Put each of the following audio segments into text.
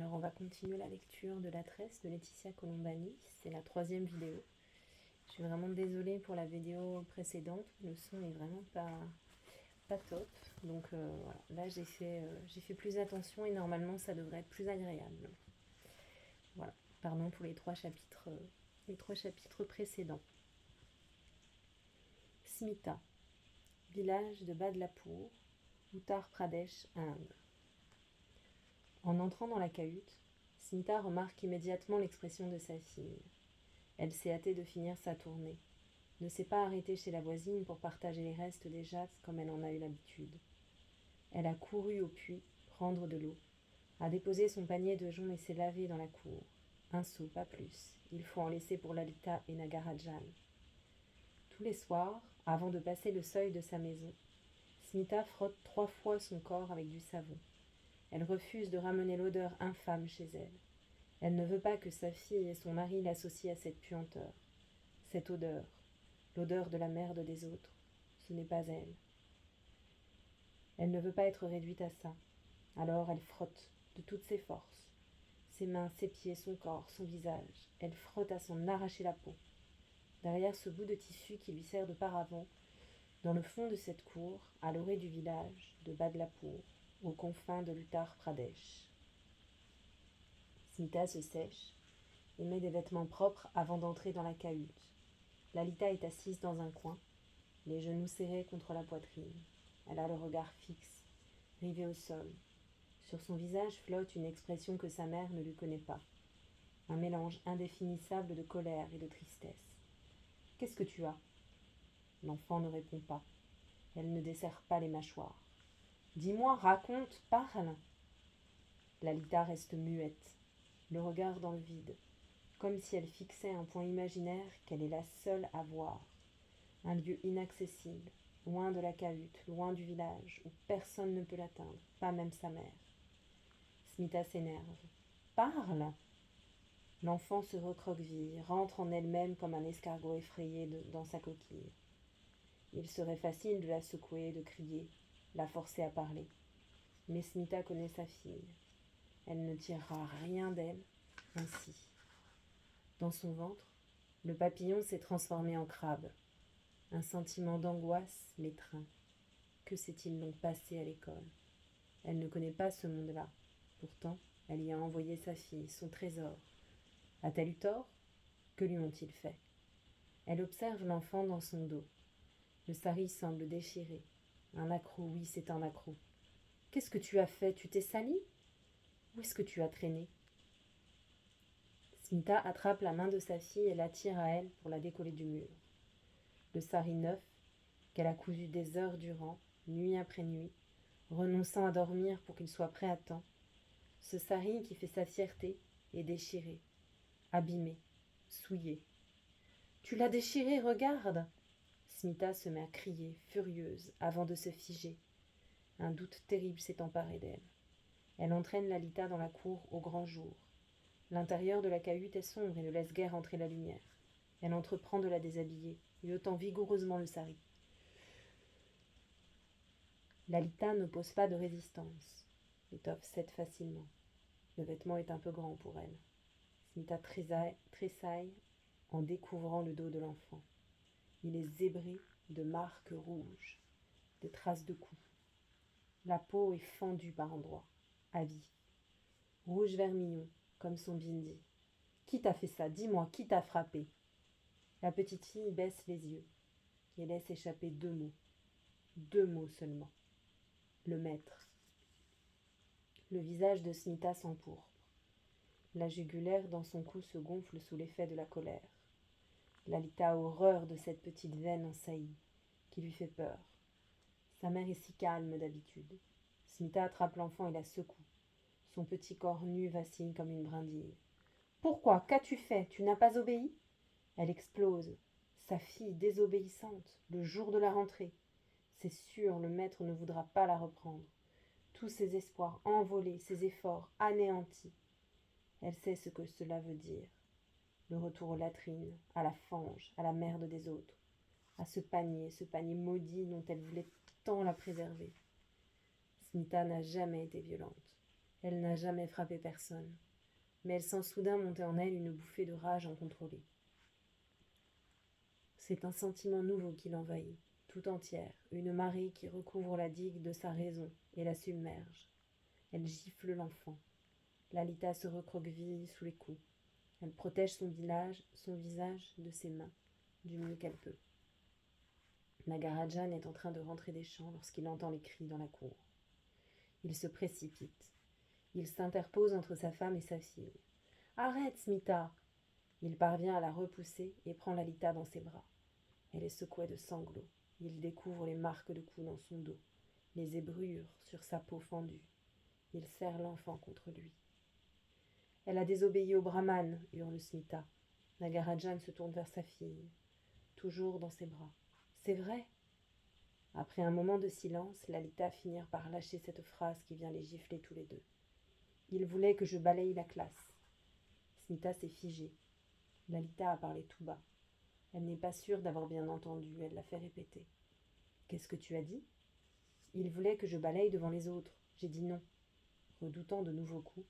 Alors on va continuer la lecture de La Tresse de Laetitia Colombani, c'est la 3e vidéo. Je suis vraiment désolée pour la vidéo précédente, le son est vraiment pas top. Donc voilà, là j'ai fait plus attention et normalement ça devrait être plus agréable. Voilà, pardon pour les trois chapitres précédents. Smita, village de Badlapur, Uttar Pradesh, Inde. En entrant dans la cahute, Smita remarque immédiatement l'expression de sa fille. Elle s'est hâtée de finir sa tournée, ne s'est pas arrêtée chez la voisine pour partager les restes des jasses comme elle en a eu l'habitude. Elle a couru au puits prendre de l'eau, a déposé son panier de joncs et s'est lavée dans la cour. Un seau, pas plus. Il faut en laisser pour Lalita et Nagarajan. Tous les soirs, avant de passer le seuil de sa maison, Smita frotte 3 fois son corps avec du savon. Elle refuse de ramener l'odeur infâme chez elle. Elle ne veut pas que sa fille et son mari l'associent à cette puanteur. Cette odeur, l'odeur de la merde des autres, ce n'est pas elle. Elle ne veut pas être réduite à ça. Alors elle frotte de toutes ses forces. Ses mains, ses pieds, son corps, son visage. Elle frotte à s'en arracher la peau. Derrière ce bout de tissu qui lui sert de paravent, dans le fond de cette cour, à l'orée du village de Badlapur, aux confins de l'Uttar Pradesh. Smita se sèche et met des vêtements propres avant d'entrer dans la cahute. Lalita est assise dans un coin, les genoux serrés contre la poitrine. Elle a le regard fixe, rivé au sol. Sur son visage flotte une expression que sa mère ne lui connaît pas. Un mélange indéfinissable de colère et de tristesse. « Qu'est-ce que tu as » L'enfant ne répond pas. Elle ne desserre pas les mâchoires. « Dis-moi, raconte, parle !» Lalita reste muette, le regard dans le vide, comme si elle fixait un point imaginaire qu'elle est la seule à voir. Un lieu inaccessible, loin de la cahute, loin du village, où personne ne peut l'atteindre, pas même sa mère. Smita s'énerve. « Parle !» L'enfant se recroqueville, rentre en elle-même comme un escargot effrayé dans sa coquille. Il serait facile de la secouer, de crier, la forcer à parler. Mais Smita connaît sa fille. Elle ne tirera rien d'elle ainsi. Dans son ventre, le papillon s'est transformé en crabe. Un sentiment d'angoisse l'étreint. Que s'est-il donc passé à l'école ? Elle ne connaît pas ce monde-là. Pourtant, elle y a envoyé sa fille, son trésor. A-t-elle eu tort ? Que lui ont-ils fait ? Elle observe l'enfant dans son dos. Le sari semble déchiré. Un accroc, oui, c'est un accroc. Qu'est-ce que tu as fait ? Tu t'es sali ? Où est-ce que tu as traîné ? Smita attrape la main de sa fille et l'attire à elle pour la décoller du mur. Le sari neuf, qu'elle a cousu des heures durant, nuit après nuit, renonçant à dormir pour qu'il soit prêt à temps, ce sari qui fait sa fierté est déchiré, abîmé, souillé. « Tu l'as déchiré, regarde !» Smita se met à crier, furieuse, avant de se figer. Un doute terrible s'est emparé d'elle. Elle entraîne Lalita dans la cour au grand jour. L'intérieur de la cahute est sombre et ne laisse guère entrer la lumière. Elle entreprend de la déshabiller, lui ôtant vigoureusement le sari. Lalita n'oppose pas de résistance. L'étoffe cède facilement. Le vêtement est un peu grand pour elle. Smita tressaille en découvrant le dos de l'enfant. Il est zébré de marques rouges, des traces de coups. La peau est fendue par endroits, à vif, rouge vermillon, comme son bindi. « Qui t'a fait ça ? Dis-moi, qui t'a frappé ?» La petite fille baisse les yeux et laisse échapper 2 mots seulement. Le maître. Le visage de Smita s'empourpre. La jugulaire dans son cou se gonfle sous l'effet de la colère. Lalita a horreur de cette petite veine en saillie, qui lui fait peur. Sa mère est si calme d'habitude. Smita attrape l'enfant et la secoue. Son petit corps nu vacille comme une brindille. « Pourquoi ? Qu'as-tu fait ? Tu n'as pas obéi ?» Elle explose. Sa fille désobéissante, le jour de la rentrée. C'est sûr, le maître ne voudra pas la reprendre. Tous ses espoirs envolés, ses efforts anéantis. Elle sait ce que cela veut dire. Le retour aux latrines, à la fange, à la merde des autres, à ce panier maudit dont elle voulait tant la préserver. Smita n'a jamais été violente. Elle n'a jamais frappé personne, mais elle sent soudain monter en elle une bouffée de rage incontrôlée. C'est un sentiment nouveau qui l'envahit, tout entière, une marée qui recouvre la digue de sa raison et la submerge. Elle gifle l'enfant. Lalita se recroqueville sous les coups. Elle protège son visage de ses mains, du mieux qu'elle peut. Nagarajan est en train de rentrer des champs lorsqu'il entend les cris dans la cour. Il se précipite. Il s'interpose entre sa femme et sa fille. « Arrête, Smita !» Il parvient à la repousser et prend Lalita dans ses bras. Elle est secouée de sanglots. Il découvre les marques de coups dans son dos, les ébrures sur sa peau fendue. Il serre l'enfant contre lui. « Elle a désobéi au brahman !» hurle Smita. Nagarajan se tourne vers sa fille, toujours dans ses bras. « C'est vrai ?» Après un moment de silence, Lalita finit par lâcher cette phrase qui vient les gifler tous les deux. « Il voulait que je balaye la classe. » Smita s'est figée. Lalita a parlé tout bas. Elle n'est pas sûre d'avoir bien entendu, elle l'a fait répéter. « Qu'est-ce que tu as dit ?»« Il voulait que je balaye devant les autres. J'ai dit non. » Redoutant de nouveaux coups,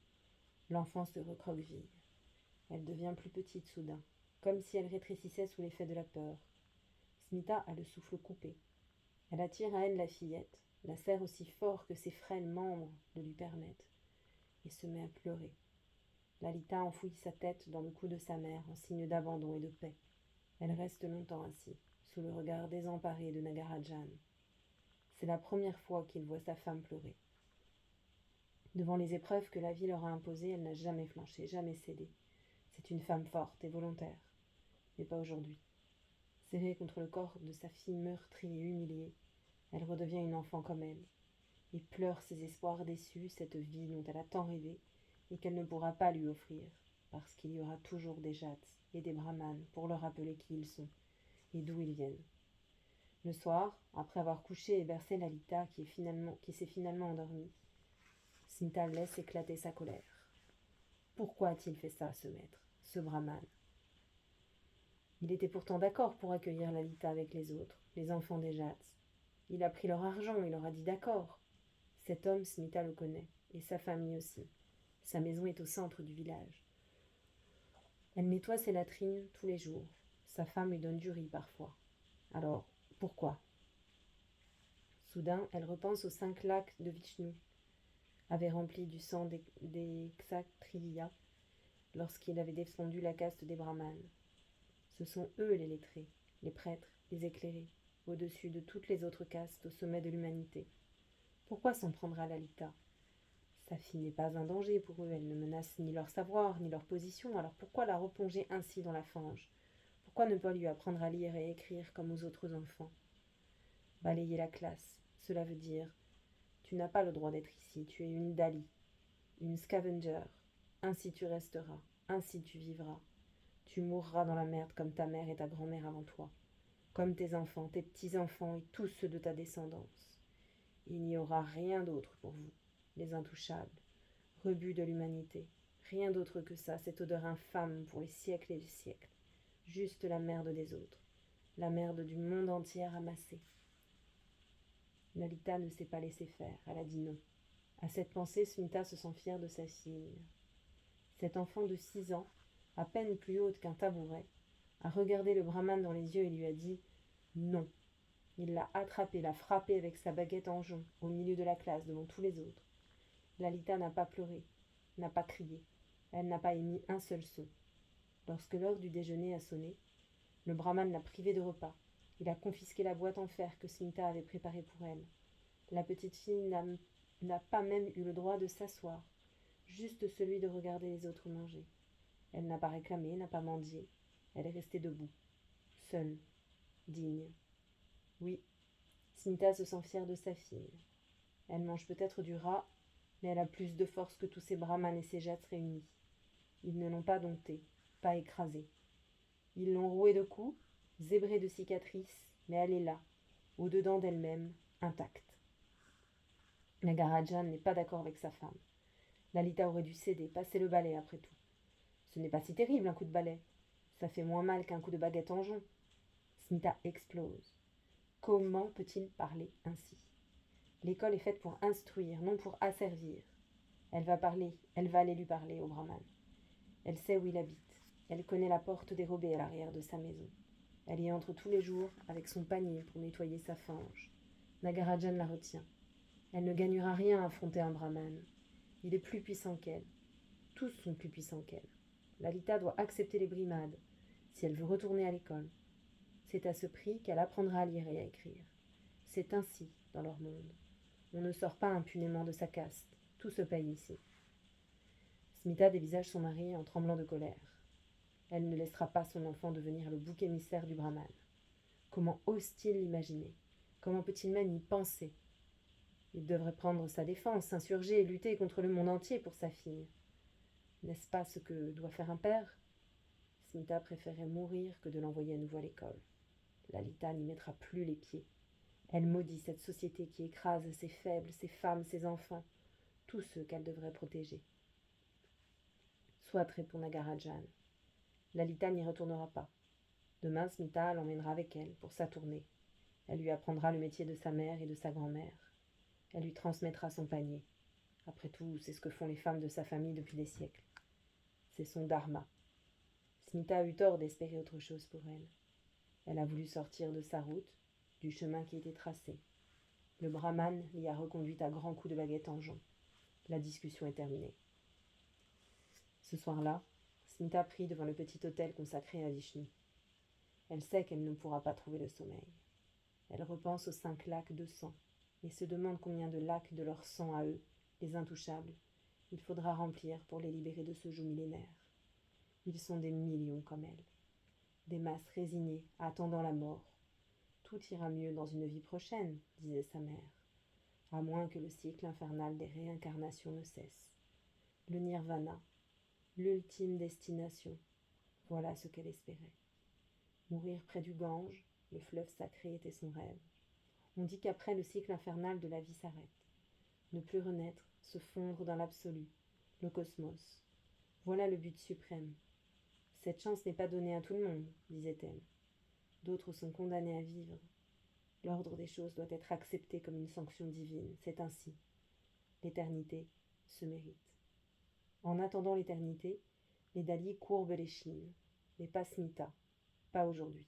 l'enfant se recroqueville. Elle devient plus petite soudain, comme si elle rétrécissait sous l'effet de la peur. Smita a le souffle coupé. Elle attire à elle la fillette, la serre aussi fort que ses frêles membres le lui permettent, et se met à pleurer. Lalita enfouit sa tête dans le cou de sa mère en signe d'abandon et de paix. Elle reste longtemps ainsi, sous le regard désemparé de Nagarajan. C'est la première fois qu'il voit sa femme pleurer. Devant les épreuves que la vie leur a imposées, elle n'a jamais flanché, jamais cédé. C'est une femme forte et volontaire, mais pas aujourd'hui. Serrée contre le corps de sa fille meurtrie et humiliée, elle redevient une enfant comme elle, et pleure ses espoirs déçus, cette vie dont elle a tant rêvé, et qu'elle ne pourra pas lui offrir, parce qu'il y aura toujours des Jats et des Brahmanes pour leur rappeler qui ils sont, et d'où ils viennent. Le soir, après avoir couché et bercé Lalita qui s'est finalement endormie, Smita laisse éclater sa colère. Pourquoi a-t-il fait ça, ce maître, ce brahman? Il était pourtant d'accord pour accueillir Lalita avec les autres, les enfants des Jats. Il a pris leur argent, il leur a dit d'accord. Cet homme, Smita le connaît, et sa famille aussi. Sa maison est au centre du village. Elle nettoie ses latrines tous les jours. Sa femme lui donne du riz parfois. Alors, pourquoi? Soudain, elle repense aux 5 lacs de Vishnu, avait rempli du sang des Kshatriyas lorsqu'il avait défendu la caste des brahmanes. Ce sont eux les lettrés, les prêtres, les éclairés, au-dessus de toutes les autres castes au sommet de l'humanité. Pourquoi s'en prendre à Lalita? Sa fille n'est pas un danger pour eux, elle ne menace ni leur savoir, ni leur position, alors pourquoi la replonger ainsi dans la fange? Pourquoi ne pas lui apprendre à lire et écrire comme aux autres enfants? Balayer la classe, cela veut dire « Tu n'as pas le droit d'être ici, tu es une Dali, une scavenger, ainsi tu resteras, ainsi tu vivras. Tu mourras dans la merde comme ta mère et ta grand-mère avant toi, comme tes enfants, tes petits-enfants et tous ceux de ta descendance. Il n'y aura rien d'autre pour vous, les intouchables, rebut de l'humanité. Rien d'autre que ça, cette odeur infâme pour les siècles et les siècles. Juste la merde des autres, la merde du monde entier ramassée. » Lalita ne s'est pas laissée faire, elle a dit non. À cette pensée, Smita se sent fière de sa fille. Cet enfant de 6 ans, à peine plus haute qu'un tabouret, a regardé le brahman dans les yeux et lui a dit « non ». Il l'a attrapé, l'a frappé avec sa baguette en jonc, au milieu de la classe, devant tous les autres. Lalita n'a pas pleuré, n'a pas crié, elle n'a pas émis un seul son. Lorsque l'heure du déjeuner a sonné, le brahman l'a privée de repas. Il a confisqué la boîte en fer que Smita avait préparée pour elle. La petite fille n'a pas même eu le droit de s'asseoir, juste celui de regarder les autres manger. Elle n'a pas réclamé, n'a pas mendié. Elle est restée debout, seule, digne. Oui, Smita se sent fière de sa fille. Elle mange peut-être du rat, mais elle a plus de force que tous ces brahmanes et ces jats réunis. Ils ne l'ont pas domptée, pas écrasée. Ils l'ont rouée de coups, zébrée de cicatrices, mais elle est là, au-dedans d'elle-même, intacte. Nagarajan n'est pas d'accord avec sa femme. Lalita aurait dû céder, passer le balai après tout. Ce n'est pas si terrible un coup de balai. Ça fait moins mal qu'un coup de baguette en jonc. Smita explose. Comment peut-il parler ainsi? L'école est faite pour instruire, non pour asservir. Elle va aller lui parler au brahman. Elle sait où il habite. Elle connaît la porte dérobée à l'arrière de sa maison. Elle y entre tous les jours avec son panier pour nettoyer sa fange. Nagarajan la retient. Elle ne gagnera rien à affronter un brahman. Il est plus puissant qu'elle. Tous sont plus puissants qu'elle. Lalita doit accepter les brimades si elle veut retourner à l'école. C'est à ce prix qu'elle apprendra à lire et à écrire. C'est ainsi dans leur monde. On ne sort pas impunément de sa caste. Tout se paye ici. Smita dévisage son mari en tremblant de colère. Elle ne laissera pas son enfant devenir le bouc émissaire du brahman. Comment ose-t-il l'imaginer? Comment peut-il même y penser? Il devrait prendre sa défense, s'insurger et lutter contre le monde entier pour sa fille. N'est-ce pas ce que doit faire un père? Smita préférait mourir que de l'envoyer à nouveau à l'école. Lalita n'y mettra plus les pieds. Elle maudit cette société qui écrase ses faibles, ses femmes, ses enfants, tous ceux qu'elle devrait protéger. Soit, répond Nagarajan. Lalita n'y retournera pas. Demain, Smita l'emmènera avec elle pour sa tournée. Elle lui apprendra le métier de sa mère et de sa grand-mère. Elle lui transmettra son panier. Après tout, c'est ce que font les femmes de sa famille depuis des siècles. C'est son dharma. Smita a eu tort d'espérer autre chose pour elle. Elle a voulu sortir de sa route, du chemin qui était tracé. Le brahman l'y a reconduite à grands coups de baguette en jonc. La discussion est terminée. Ce soir-là, Smita prie devant le petit hôtel consacré à Vishnu. Elle sait qu'elle ne pourra pas trouver le sommeil. Elle repense aux 5 lacs de sang et se demande combien de lacs de leur sang à eux, les intouchables, il faudra remplir pour les libérer de ce joug millénaire. Ils sont des millions comme elle, des masses résignées, attendant la mort. Tout ira mieux dans une vie prochaine, disait sa mère, à moins que le cycle infernal des réincarnations ne cesse. Le nirvana, l'ultime destination, voilà ce qu'elle espérait. Mourir près du Gange, le fleuve sacré, était son rêve. On dit qu'après le cycle infernal de la vie s'arrête. Ne plus renaître, se fondre dans l'absolu, le cosmos. Voilà le but suprême. Cette chance n'est pas donnée à tout le monde, disait-elle. D'autres sont condamnés à vivre. L'ordre des choses doit être accepté comme une sanction divine. C'est ainsi. L'éternité se mérite. En attendant l'éternité, les Dalis courbent l'échine, mais pas Smita, pas aujourd'hui.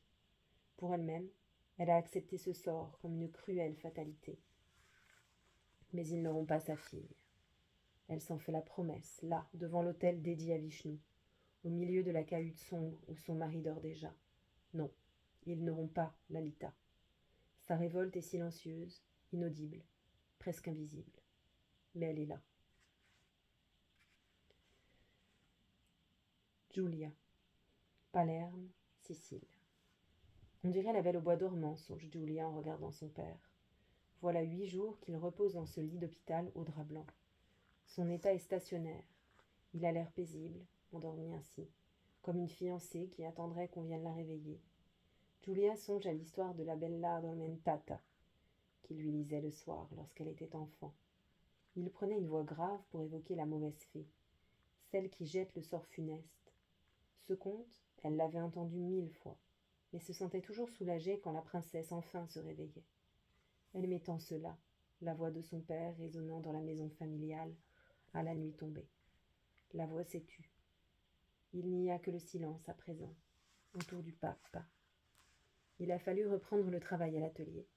Pour elle-même, elle a accepté ce sort comme une cruelle fatalité. Mais ils n'auront pas sa fille. Elle s'en fait la promesse, là, devant l'autel dédié à Vishnu, au milieu de la cahute sombre où son mari dort déjà. Non, ils n'auront pas Lalita. Sa révolte est silencieuse, inaudible, presque invisible. Mais elle est là. Giulia. Palerme, Sicile. On dirait la belle au bois dormant, songe Giulia en regardant son père. Voilà 8 jours qu'il repose dans ce lit d'hôpital au drap blanc. Son état est stationnaire. Il a l'air paisible, endormi ainsi, comme une fiancée qui attendrait qu'on vienne la réveiller. Giulia songe à l'histoire de la bella addormentata, qu'il lui lisait le soir lorsqu'elle était enfant. Il prenait une voix grave pour évoquer la mauvaise fée, celle qui jette le sort funeste. Ce conte, elle l'avait entendu 1000 fois, mais se sentait toujours soulagée quand la princesse enfin se réveillait. Elle aimait tant cela, la voix de son père résonnant dans la maison familiale à la nuit tombée. La voix s'est tue. Il n'y a que le silence à présent, autour du papa. Il a fallu reprendre le travail à l'atelier.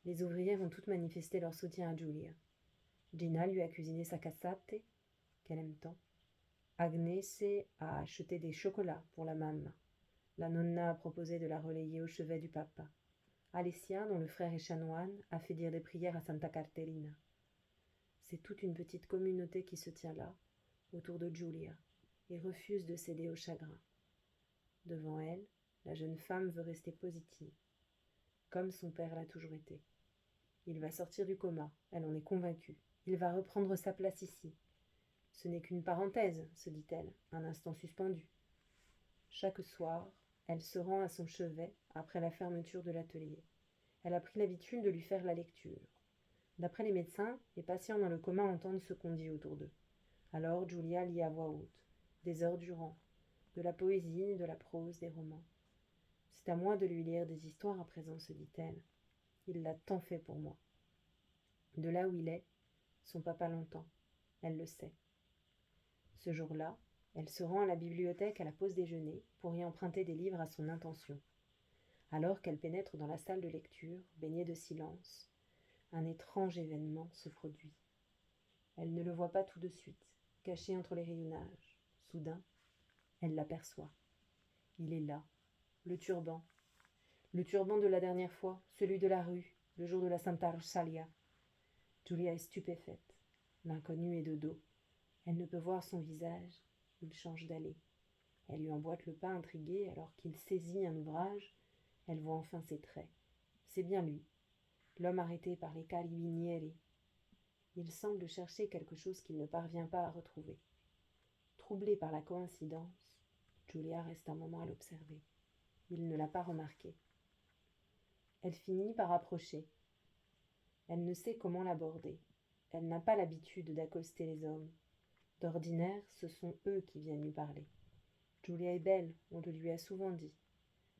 Les ouvrières ont toutes manifesté leur soutien à Giulia. Gina lui a cuisiné sa cassate, qu'elle aime tant. Agnese a acheté des chocolats pour la mamma. La nonna a proposé de la relayer au chevet du papa. Alessia, dont le frère est chanoine, a fait dire des prières à Santa Caterina. C'est toute une petite communauté qui se tient là, autour de Giulia, et refuse de céder au chagrin. Devant elle, la jeune femme veut rester positive, comme son père l'a toujours été. Il va sortir du coma, elle en est convaincue. Il va reprendre sa place ici. Ce n'est qu'une parenthèse, se dit-elle, un instant suspendu. Chaque soir, elle se rend à son chevet après la fermeture de l'atelier. Elle a pris l'habitude de lui faire la lecture. D'après les médecins, les patients dans le coma entendent ce qu'on dit autour d'eux. Alors Giulia lit à voix haute, des heures durant, de la poésie, de la prose, des romans. C'est à moi de lui lire des histoires à présent, se dit-elle. Il l'a tant fait pour moi. De là où il est, son papa l'entend. Elle le sait. Ce jour-là, elle se rend à la bibliothèque à la pause déjeuner pour y emprunter des livres à son intention. Alors qu'elle pénètre dans la salle de lecture, baignée de silence, un étrange événement se produit. Elle ne le voit pas tout de suite, caché entre les rayonnages. Soudain, elle l'aperçoit. Il est là, le turban. Le turban de la dernière fois, celui de la rue, le jour de la Santa Rosalia. Julia est stupéfaite. L'inconnu est de dos. Elle ne peut voir son visage. Il change d'allée. Elle lui emboîte le pas intriguée alors qu'il saisit un ouvrage. Elle voit enfin ses traits. C'est bien lui, l'homme arrêté par les carabinieri. Il semble chercher quelque chose qu'il ne parvient pas à retrouver. Troublée par la coïncidence, Julia reste un moment à l'observer. Il ne l'a pas remarqué. Elle finit par approcher. Elle ne sait comment l'aborder. Elle n'a pas l'habitude d'accoster les hommes. D'ordinaire, ce sont eux qui viennent lui parler. Julia est belle, on le lui a souvent dit.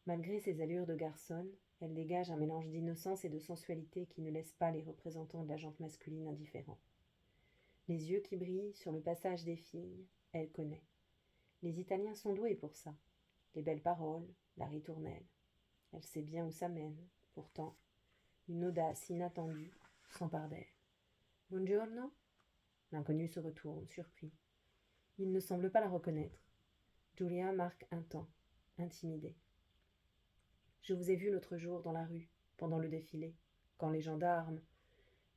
Malgré ses allures de garçonne, elle dégage un mélange d'innocence et de sensualité qui ne laisse pas les représentants de la gente masculine indifférents. Les yeux qui brillent sur le passage des filles, elle connaît. Les Italiens sont doués pour ça. Les belles paroles, la ritournelle. Elle sait bien où ça mène. Pourtant, une audace inattendue s'empare d'elle. « Buongiorno » L'inconnu se retourne, surpris. Il ne semble pas la reconnaître. Julia marque un temps, intimidée. « Je vous ai vu l'autre jour dans la rue, pendant le défilé, quand les gendarmes… »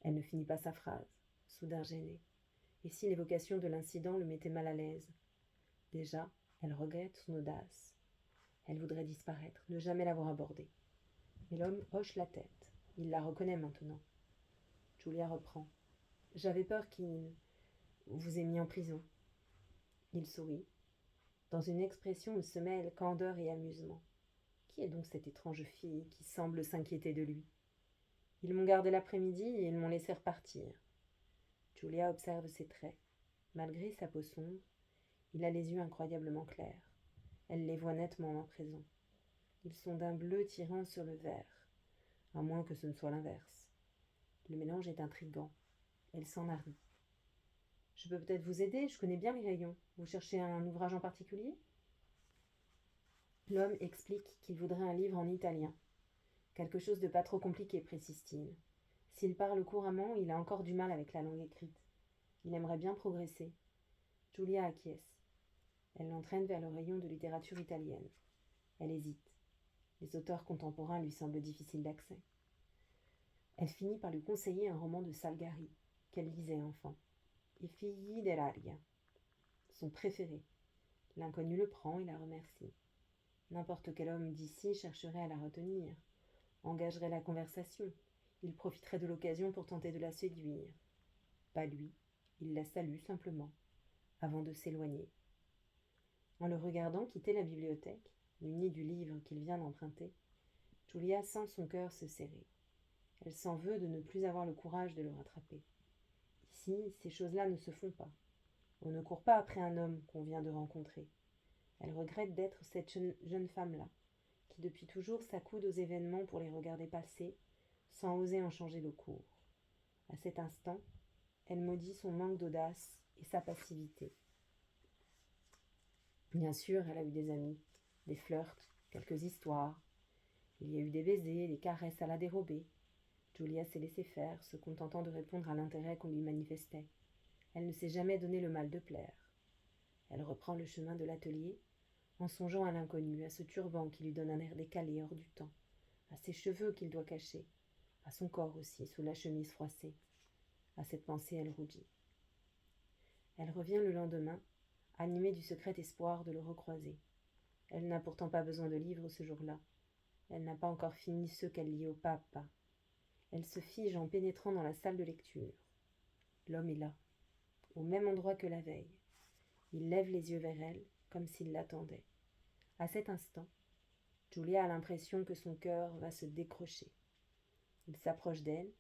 Elle ne finit pas sa phrase, soudain gênée. Et si l'évocation de l'incident le mettait mal à l'aise? Déjà, elle regrette son audace. Elle voudrait disparaître, ne jamais l'avoir abordé. Mais l'homme hoche la tête. Il la reconnaît maintenant. Julia reprend. « J'avais peur qu'il vous ait mis en prison. » Il sourit, dans une expression où se mêlent candeur et amusement. Qui est donc cette étrange fille qui semble s'inquiéter de lui? Ils m'ont gardé l'après-midi et ils m'ont laissé repartir. Julia observe ses traits. Malgré sa peau sombre, il a les yeux incroyablement clairs. Elle les voit nettement à présent. Ils sont d'un bleu tirant sur le vert, à moins que ce ne soit l'inverse. Le mélange est intrigant. Elle s'en harrit. « Je peux peut-être vous aider, je connais bien les rayons. Vous cherchez un ouvrage en particulier ?» L'homme explique qu'il voudrait un livre en italien. Quelque chose de pas trop compliqué, précise-t-il. S'il parle couramment, il a encore du mal avec la langue écrite. Il aimerait bien progresser. Julia acquiesce. Elle l'entraîne vers le rayon de littérature italienne. Elle hésite. Les auteurs contemporains lui semblent difficiles d'accès. Elle finit par lui conseiller un roman de Salgari, qu'elle lisait enfant. I figli dell'aria, son préféré. L'inconnu le prend et la remercie. N'importe quel homme d'ici chercherait à la retenir, engagerait la conversation. Il profiterait de l'occasion pour tenter de la séduire. Pas lui, il la salue simplement, avant de s'éloigner. En le regardant quitter la bibliothèque, munie du livre qu'il vient d'emprunter, Julia sent son cœur se serrer. Elle s'en veut de ne plus avoir le courage de le rattraper. Ici, ces choses-là ne se font pas. On ne court pas après un homme qu'on vient de rencontrer. Elle regrette d'être cette jeune femme-là, qui depuis toujours s'accoude aux événements pour les regarder passer, sans oser en changer le cours. À cet instant, elle maudit son manque d'audace et sa passivité. Bien sûr, elle a eu des amis, des flirts, quelques histoires. Il y a eu des baisers, des caresses à la dérobée. Julia s'est laissée faire, se contentant de répondre à l'intérêt qu'on lui manifestait. Elle ne s'est jamais donné le mal de plaire. Elle reprend le chemin de l'atelier, en songeant à l'inconnu, à ce turban qui lui donne un air décalé hors du temps, à ses cheveux qu'il doit cacher, à son corps aussi, sous la chemise froissée. À cette pensée, elle rougit. Elle revient le lendemain, animée du secret espoir de le recroiser. Elle n'a pourtant pas besoin de livres ce jour-là. Elle n'a pas encore fini ceux qu'elle lit au papa. Elle se fige en pénétrant dans la salle de lecture. L'homme est là, au même endroit que la veille. Il lève les yeux vers elle, comme s'il l'attendait. À cet instant, Julia a l'impression que son cœur va se décrocher. Il s'approche d'elle,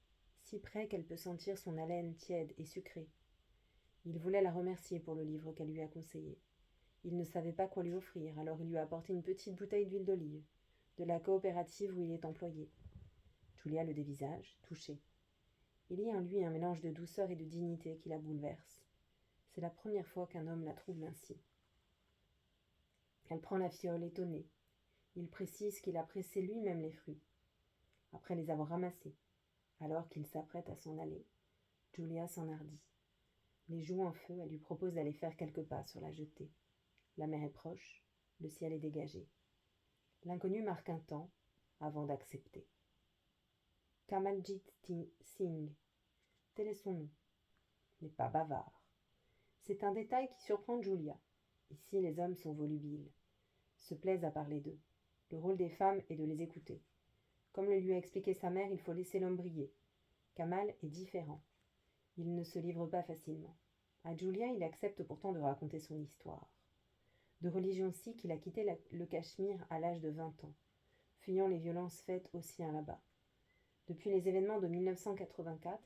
si près qu'elle peut sentir son haleine tiède et sucrée. Il voulait la remercier pour le livre qu'elle lui a conseillé. Il ne savait pas quoi lui offrir, alors il lui a apporté une petite bouteille d'huile d'olive, de la coopérative où il est employé. Julia le dévisage, touchée. Il y a en lui un mélange de douceur et de dignité qui la bouleverse. C'est la première fois qu'un homme la trouble ainsi. Elle prend la fiole étonnée. Il précise qu'il a pressé lui-même les fruits, après les avoir ramassés. Alors qu'il s'apprête à s'en aller, Julia s'enhardit. Les joues en feu, elle lui propose d'aller faire quelques pas sur la jetée. La mer est proche, le ciel est dégagé. L'inconnu marque un temps avant d'accepter. Kamaljit Singh, tel est son nom, n'est pas bavard. C'est un détail qui surprend Julia. Ici, les hommes sont volubiles, se plaisent à parler d'eux. Le rôle des femmes est de les écouter. Comme le lui a expliqué sa mère, il faut laisser l'homme briller. Kamal est différent. Il ne se livre pas facilement. À Julia, il accepte pourtant de raconter son histoire. De religion sikh, il a quitté le Cachemire à l'âge de 20 ans, fuyant les violences faites aux siens là-bas. Depuis les événements de 1984,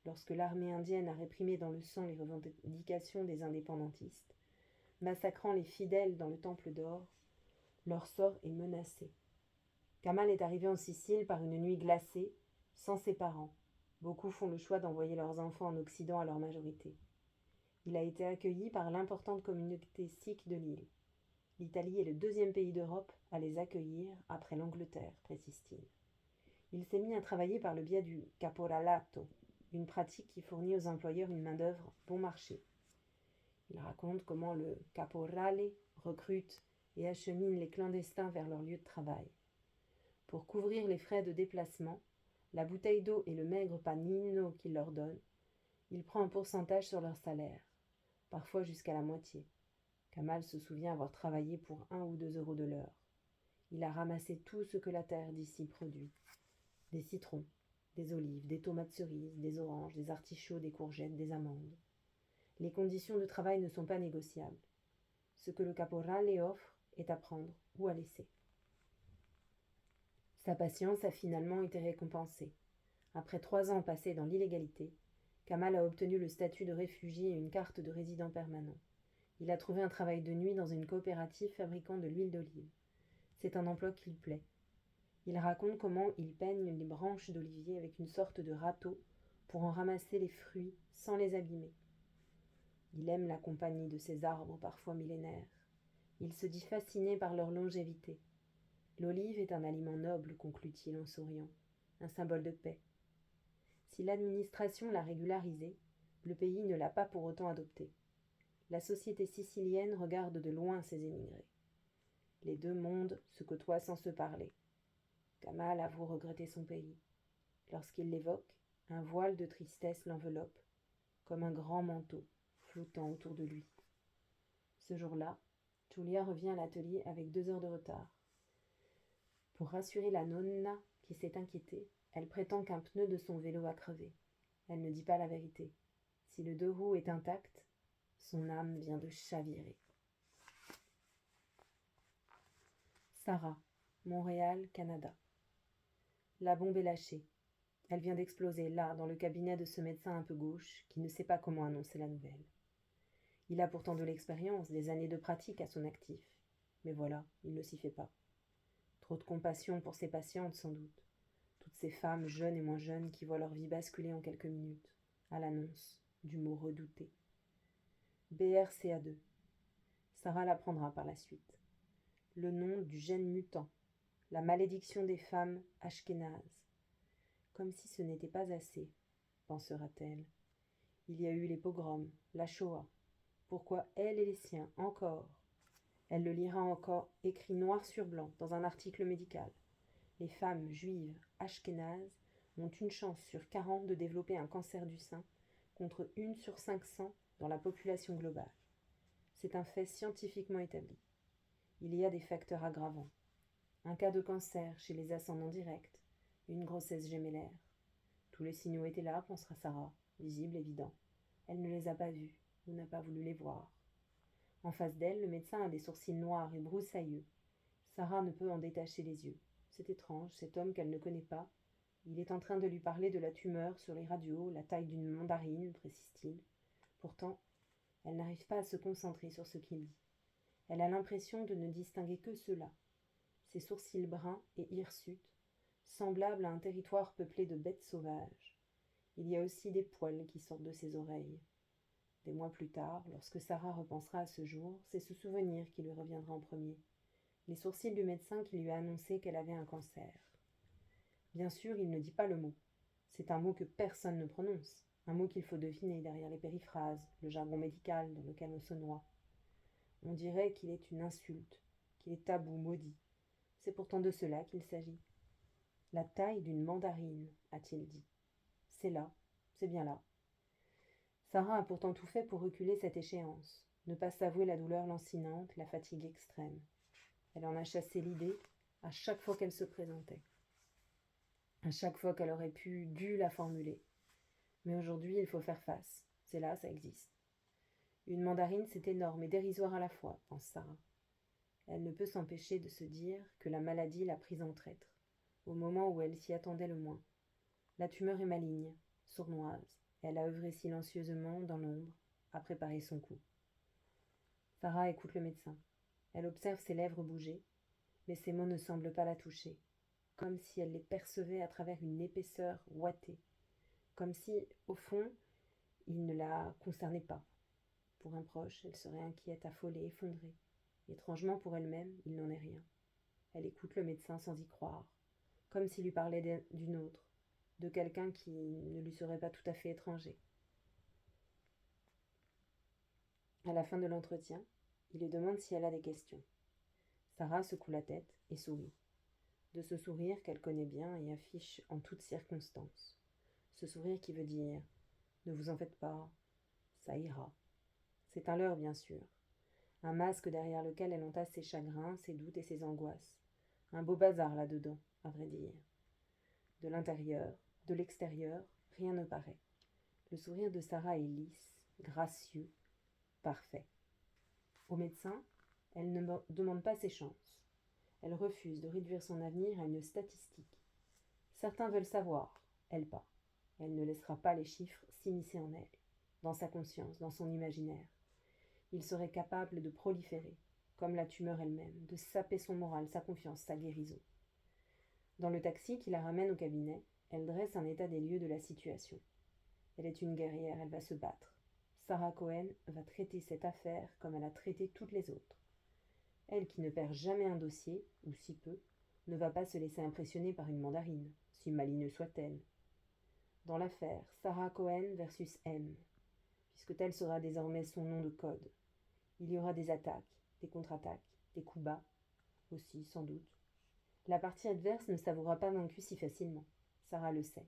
lorsque l'armée indienne a réprimé dans le sang les revendications des indépendantistes, massacrant les fidèles dans le temple d'or, leur sort est menacé. Kamal est arrivé en Sicile par une nuit glacée, sans ses parents. Beaucoup font le choix d'envoyer leurs enfants en Occident à leur majorité. Il a été accueilli par l'importante communauté sikh de l'île. L'Italie est le 2e pays d'Europe à les accueillir après l'Angleterre, précise-t-il. Il s'est mis à travailler par le biais du caporalato, une pratique qui fournit aux employeurs une main-d'œuvre bon marché. Il raconte comment le caporale recrute et achemine les clandestins vers leur lieu de travail. Pour couvrir les frais de déplacement, la bouteille d'eau et le maigre panino qu'il leur donne, il prend un pourcentage sur leur salaire, parfois jusqu'à la moitié. Kamal se souvient avoir travaillé pour 1 ou 2 euros de l'heure. Il a ramassé tout ce que la terre d'ici produit. Des citrons, des olives, des tomates cerises, des oranges, des artichauts, des courgettes, des amandes. Les conditions de travail ne sont pas négociables. Ce que le caporale offre est à prendre ou à laisser. Sa patience a finalement été récompensée. Après 3 ans passés dans l'illégalité, Kamal a obtenu le statut de réfugié et une carte de résident permanent. Il a trouvé un travail de nuit dans une coopérative fabriquant de l'huile d'olive. C'est un emploi qui lui plaît. Il raconte comment il peigne les branches d'olivier avec une sorte de râteau pour en ramasser les fruits sans les abîmer. Il aime la compagnie de ces arbres parfois millénaires. Il se dit fasciné par leur longévité. L'olive est un aliment noble, conclut-il en souriant, un symbole de paix. Si l'administration l'a régularisé, le pays ne l'a pas pour autant adopté. La société sicilienne regarde de loin ces émigrés. Les 2 mondes se côtoient sans se parler. Kamal avoue regretter son pays. Lorsqu'il l'évoque, un voile de tristesse l'enveloppe, comme un grand manteau flottant autour de lui. Ce jour-là, Julia revient à l'atelier avec 2 heures de retard. Pour rassurer la nonna qui s'est inquiétée, elle prétend qu'un pneu de son vélo a crevé. Elle ne dit pas la vérité. Si le 2 roues est intact, son âme vient de chavirer. Sarah, Montréal, Canada. La bombe est lâchée. Elle vient d'exploser là, dans le cabinet de ce médecin un peu gauche, qui ne sait pas comment annoncer la nouvelle. Il a pourtant de l'expérience, des années de pratique à son actif. Mais voilà, il ne s'y fait pas. Trop de compassion pour ses patientes, sans doute. Toutes ces femmes, jeunes et moins jeunes, qui voient leur vie basculer en quelques minutes, à l'annonce du mot redouté. BRCA2. Sarah l'apprendra par la suite. Le nom du gène mutant. La malédiction des femmes ashkénazes. Comme si ce n'était pas assez, pensera-t-elle. Il y a eu les pogroms, la Shoah. Pourquoi elle et les siens, encore? Elle le lira encore écrit noir sur blanc dans un article médical. Les femmes juives ashkénazes ont une chance sur 40 de développer un cancer du sein, contre 1 sur 500 dans la population globale. C'est un fait scientifiquement établi. Il y a des facteurs aggravants. Un cas de cancer chez les ascendants directs, une grossesse gémellaire. Tous les signaux étaient là, pensera Sarah, visibles, évidents. Elle ne les a pas vus, ou n'a pas voulu les voir. En face d'elle, le médecin a des sourcils noirs et broussailleux. Sarah ne peut en détacher les yeux. C'est étrange, cet homme qu'elle ne connaît pas. Il est en train de lui parler de la tumeur sur les radios, la taille d'une mandarine, précise-t-il. Pourtant, elle n'arrive pas à se concentrer sur ce qu'il dit. Elle a l'impression de ne distinguer que cela. Ses sourcils bruns et hirsutes, semblables à un territoire peuplé de bêtes sauvages. Il y a aussi des poils qui sortent de ses oreilles. Des mois plus tard, lorsque Sarah repensera à ce jour, c'est ce souvenir qui lui reviendra en premier. Les sourcils du médecin qui lui a annoncé qu'elle avait un cancer. Bien sûr, il ne dit pas le mot. C'est un mot que personne ne prononce, un mot qu'il faut deviner derrière les périphrases, le jargon médical dans lequel on se noie. On dirait qu'il est une insulte, qu'il est tabou, maudit. C'est pourtant de cela qu'il s'agit. La taille d'une mandarine, a-t-il dit. C'est là, c'est bien là. Sarah a pourtant tout fait pour reculer cette échéance, ne pas s'avouer la douleur lancinante, la fatigue extrême. Elle en a chassé l'idée à chaque fois qu'elle se présentait, à chaque fois qu'elle aurait dû la formuler. Mais aujourd'hui, il faut faire face. C'est là, ça existe. Une mandarine, c'est énorme et dérisoire à la fois, pense Sarah. Elle ne peut s'empêcher de se dire que la maladie l'a prise en traître, au moment où elle s'y attendait le moins. La tumeur est maligne, sournoise. Elle a œuvré silencieusement dans l'ombre, à préparer son coup. Sarah écoute le médecin. Elle observe ses lèvres bouger, mais ses mots ne semblent pas la toucher, comme si elle les percevait à travers une épaisseur ouatée, comme si, au fond, il ne la concernait pas. Pour un proche, elle serait inquiète, affolée, effondrée. Étrangement pour elle-même, il n'en est rien. Elle écoute le médecin sans y croire, comme s'il lui parlait d'une autre, de quelqu'un qui ne lui serait pas tout à fait étranger. À la fin de l'entretien, il lui demande si elle a des questions. Sarah secoue la tête et sourit. De ce sourire qu'elle connaît bien et affiche en toutes circonstances. Ce sourire qui veut dire « Ne vous en faites pas, ça ira ». C'est un leurre, bien sûr. Un masque derrière lequel elle entasse ses chagrins, ses doutes et ses angoisses. Un beau bazar là-dedans, à vrai dire. De l'intérieur, de l'extérieur, rien ne paraît. Le sourire de Sarah est lisse, gracieux, parfait. Au médecin, elle ne demande pas ses chances. Elle refuse de réduire son avenir à une statistique. Certains veulent savoir, elle pas. Elle ne laissera pas les chiffres s'immiscer en elle, dans sa conscience, dans son imaginaire. Il serait capable de proliférer, comme la tumeur elle-même, de saper son moral, sa confiance, sa guérison. Dans le taxi qui la ramène au cabinet, elle dresse un état des lieux de la situation. Elle est une guerrière, elle va se battre. Sarah Cohen va traiter cette affaire comme elle a traité toutes les autres. Elle qui ne perd jamais un dossier, ou si peu, ne va pas se laisser impressionner par une mandarine, si maligne soit-elle. Dans l'affaire, Sarah Cohen versus M, puisque tel sera désormais son nom de code. Il y aura des attaques, des contre-attaques, des coups bas, aussi, sans doute. La partie adverse ne s'avouera pas vaincue si facilement. Sarah le sait.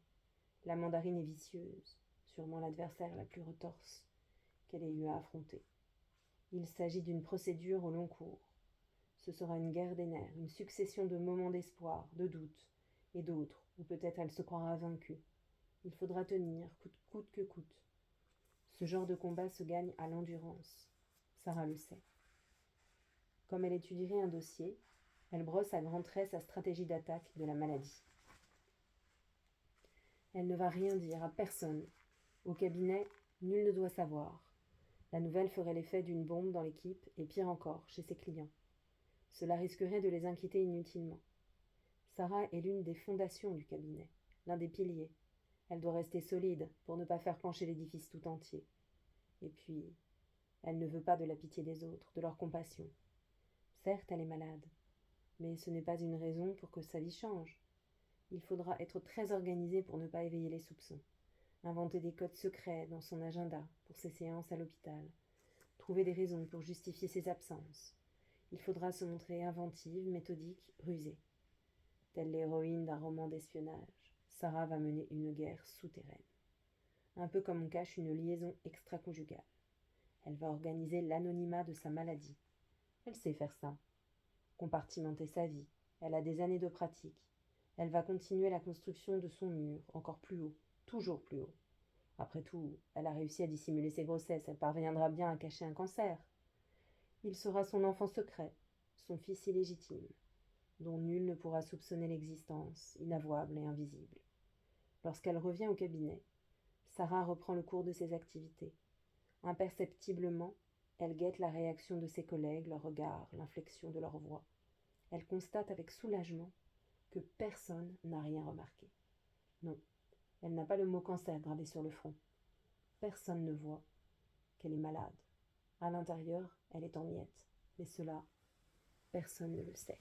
La mandarine est vicieuse, sûrement l'adversaire la plus retorse qu'elle ait eu à affronter. Il s'agit d'une procédure au long cours. Ce sera une guerre des nerfs, une succession de moments d'espoir, de doute, et d'autres, où peut-être elle se croira vaincue. Il faudra tenir, coûte que coûte. Ce genre de combat se gagne à l'endurance. Sarah le sait. Comme elle étudierait un dossier, elle brosse à grands traits sa stratégie d'attaque de la maladie. Elle ne va rien dire à personne. Au cabinet, nul ne doit savoir. La nouvelle ferait l'effet d'une bombe dans l'équipe et pire encore, chez ses clients. Cela risquerait de les inquiéter inutilement. Sarah est l'une des fondations du cabinet, l'un des piliers. Elle doit rester solide pour ne pas faire pencher l'édifice tout entier. Et puis, elle ne veut pas de la pitié des autres, de leur compassion. Certes, elle est malade, mais ce n'est pas une raison pour que sa vie change. Il faudra être très organisé pour ne pas éveiller les soupçons. Inventer des codes secrets dans son agenda pour ses séances à l'hôpital. Trouver des raisons pour justifier ses absences. Il faudra se montrer inventive, méthodique, rusée. Telle l'héroïne d'un roman d'espionnage, Sarah va mener une guerre souterraine. Un peu comme on cache une liaison extra-conjugale. Elle va organiser l'anonymat de sa maladie. Elle sait faire ça. Compartimenter sa vie. Elle a des années de pratique. Elle va continuer la construction de son mur, encore plus haut, toujours plus haut. Après tout, elle a réussi à dissimuler ses grossesses, elle parviendra bien à cacher un cancer. Il sera son enfant secret, son fils illégitime, dont nul ne pourra soupçonner l'existence, inavouable et invisible. Lorsqu'elle revient au cabinet, Sarah reprend le cours de ses activités. Imperceptiblement, elle guette la réaction de ses collègues, leur regard, l'inflexion de leur voix. Elle constate avec soulagement que personne n'a rien remarqué. Non, elle n'a pas le mot cancer gravé sur le front. Personne ne voit. qu'elle est malade. À l'intérieur, elle est en miettes. Mais cela, personne ne le sait.